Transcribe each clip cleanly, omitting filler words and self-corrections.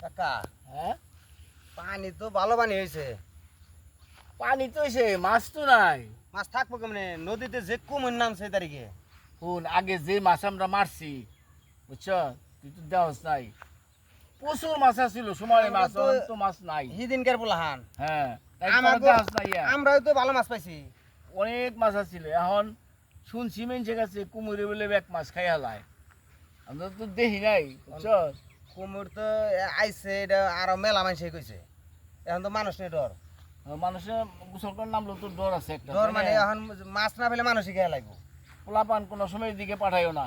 কাকা হ্যাঁ পানি তো ভালো পানি হয়েছে। পানি তো হয়েছে, মাছ তো নাই। মাছ থাকবো কেমনে? নদীতে যে কুমির নামছে এই তারিখে। শুন, আগে যে মাছ আমরা মারছি, বুঝছ, তুই তো দেওয়াস নাই। প্রচুর মাছ আছিল, সময় আমরা মাছ তো- তো মাছ নাই। হিদিনকার পোলাহান হ্যাঁ, তাই আমাগো- দেওয়াস নাই। আমরাও তো ভালো মাছ পাইছি। অনেক মাছ আছিল। এখন শুনছি মেনছে কাছে কুমিরে বলে এক মাছ খাই হালায়। আমরা তো দেখি নাই, বুঝছ। কুমির তো আইছে, এটা আরো মেলা মানুষে কইছে। এখন তো মানুষ নেই ডর। মানুষের গোসল করে নামলো তো ডর আছে একটা। ডর মানে এখন মাছ না পেলে মানুষই খেয়ে লাগবো। পোলাপান কোনো সময় দিকে পাঠাইও না।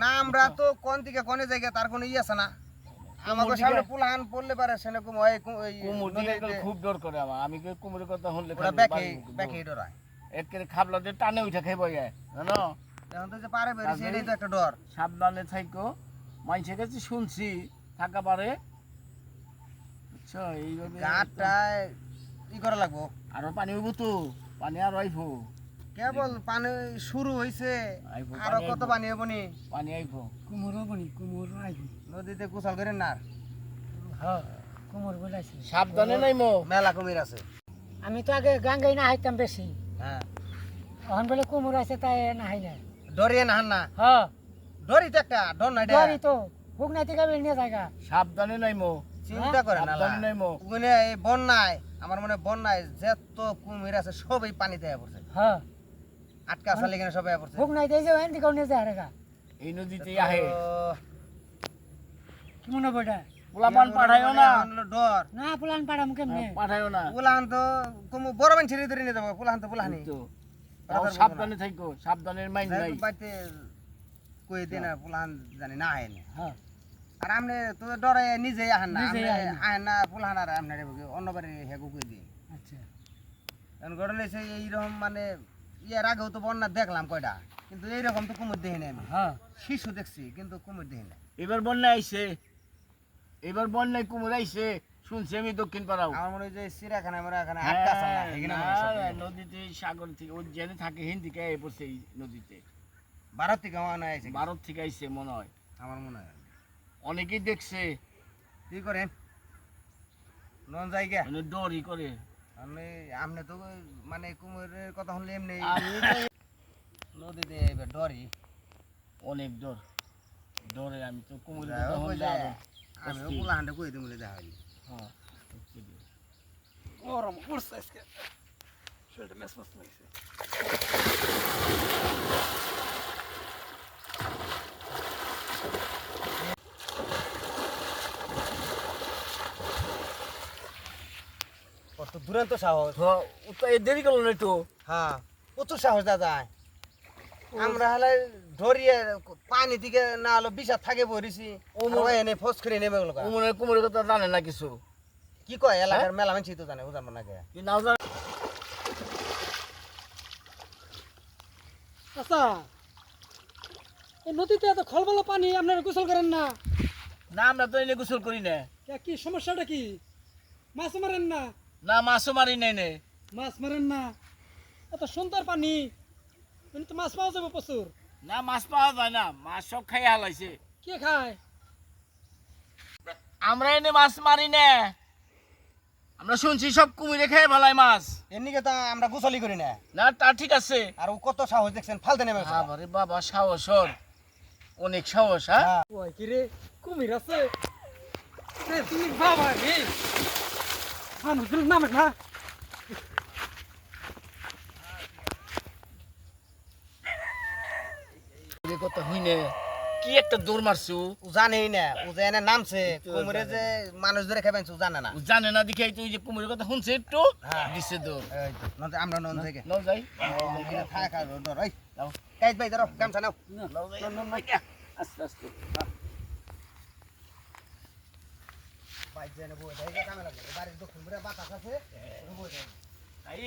না আমরা তো কোন দিকে কোনে জায়গা তার কোনো ই আছে না। আমাকে সামনে পোলাহান পড়লে পারে সেরকম হয়। কুমুর দিকে খুব ডর করে আমার। আমি কুমুরের কথা শুনলে ব্যাকে ডরায়। একের খাবলা দিয়ে টানে উঠে খাইব যায়, জানো। এখন তো যে পারে বেরিয়েছে এটাই তো একটা ডর। সাবধানে থাইকো। মানুষের কাছে শুনছি থাকা পারে, বুঝছো। এইভাবে গাঁটটায় ই করা লাগবো। আরো পানি হইব তো, পানি আর আইব। কেবল পানি শুরু হয়েছে, আইবো, আরো পানি কত আইবো। পানি হবো নি। পানি আইব। কুমোর বনি কুমোর আইবি। নদীতে গোসল করেন না। হ্যাঁ কুমোর বলাইছি। সাবধানে নাইমো। মেলা কুমির আছে। আমি তো আগে গাঙ্গাই না হাইতাম বেশি, হ্যাঁ, এখন বলে কুমোর আছে তাই না হাই না। ডরিয়ে না হান না। হ্যাঁ ডরি তো একটা ডর নাই। ডরি তো হুক নাই থেকে বেরিয়ে জায়গা। সাবধানে নাইমো। চিন্তা করে না। সাবধানে নাইমো। ওখানে এই বন্যায়, আমার মনে হয় বন্যায় যত কুমির আছে সবই পানিতে পড়ছে। হ্যাঁ আটকা আছে লেগে সবাই পড়ছে। হুক নাই যে ওখান থেকে নিয়ে যায় রেগা। এই নদীতে আহে। কি মনে বইটা পোলাপান পাঠাইও না। ডর না পুলান পাড়াম কেমনে। পাঠাইও না। পুলাহান তো কুমু বড় মানুষ ছেড়ে ধরে নিয়ে যাবো। পুলাহান তো পুলাহানি তো তাও সাবধানে থাইকো। সাবধানের মাইন্ড নাই। বাড়িতে কই দিন আর পুলাহান জানি না আহেনি। হ্যাঁ আর আমনে তো ডরে নিজেই আহেন না। নিজেই আমনে আহেন না। আহেন না পুলাহান আর আমনে অন্য বাড়ি হেগু কই দিই। আচ্ছা এখন ঘটনা হয়েছে এইরকম মানে ইয়ার আগেও তো বন্যা দেখলাম কয়টা, কিন্তু এইরকম তো কুমির দেখিনি আমি। হ্যাঁ শিশু দেখছি কিন্তু কুমির দেখি না। এবার বন্যা আইছে। এবার বন্যায় কুমুর আইছে, শুনছি আমি দক্ষিণ পাড়াও। আমার মনে হয় যে চিড়াখানা আমরা এখানে আটকা আছে না, এখানে মনে হয় সব না, এখানে। নদীতে সাগর থেকে ও জেনে থাকে হিন্দি থেকে এ পড়ছে এই নদীতে। ভারত থেকে আমার মনে আছে ভারত থেকে আইছে মনে হয়। আমার মনে হয়। অনেকেই দেখছে, কি করেন নন জায়গা মানে ডরই করে। আমি আমনে তো মানে কুমিরের কথা শুনলে এমনি আমি নদীতে এবার ডরি। অনেক ডর, ডরে। আমি তো কুমুরের যাই কথা হোক, ওই শুনলে যে আরো আমি অস্থির। পোলাহানটা কই দিই বলে দেখা হয়নি। হ্যাঁ, অস্থির। গরম পড়ছে আজকে, শরীরটা মেস মেস লাগছে। কত দুরন্ত সাহস। হ্যাঁ, ও তো এই দেরি করলো না একটু। হ্যাঁ প্রচুর সাহস দাদা। আমরা হলে ধরিয়ে পানি দিকে না হলো বিষা থাকে বরিছি এনে ফোস করে নেমে গেল। কুমুরের কথা জানে না কিছু। কি কয় এলাকার মেলা মানুষ তো জানে, বুঝার না কে। কি নাও জানে। আচ্ছা এই নদীতে এত খলবল পানি, আপনারা গোসল করেন না? না, আমরা তো এনে গোসল করি না। কি সমস্যাটা কি? মাছ মারেন না? না, মাছও মারি নাই নে। মাছ মারেন না? এত সুন্দর পানি, কিন্তু মাছ পাওয়া যাবে প্রচুর। না, মাছ পাওয়া যায় না। মাছ সব খাই হালাইছে। কে খায়? আমরা এনে মাছ মারি না। আমরা শুনছি সব কুমিরে খেয়ে ভালাই মাছ। এমনিকে তো আমরা গোসলই করি না। না, তা ঠিক আছে। আর ও কত সাহস দেখছেন, ফালতে নেমে গেছে। বাবারে বাবা, সাহস ওর অনেক সাহস। হ্যাঁ, ওই কি রে, কুমির আছে রে? তুমি বাবা রে, মানুষের নামে না। এই কথা হইনে কি একটা দৌড় মারছু। ও জানেই না, ও যে এনে নামছে কুমিরে যে মানুষ ধরে খাবেন ও জানে না। ও জানে না দেখে তুই যে কুমিরের কথা শুনছে একটু হ্যাঁ। দিছে দৌড়। এই তো, নয়তো আমরা নন থেকে নাও যাই। থাকা ডর। এই নাও। কাইজ ভাই ধরো গামছা নাও। নাও যাই। আস্তে আস্তে। বাইক জেনে বই দেয় কামে লাগবে। বাড়ির দক্ষিণ পুরা বাতাস আছে, বই দেয়। তাই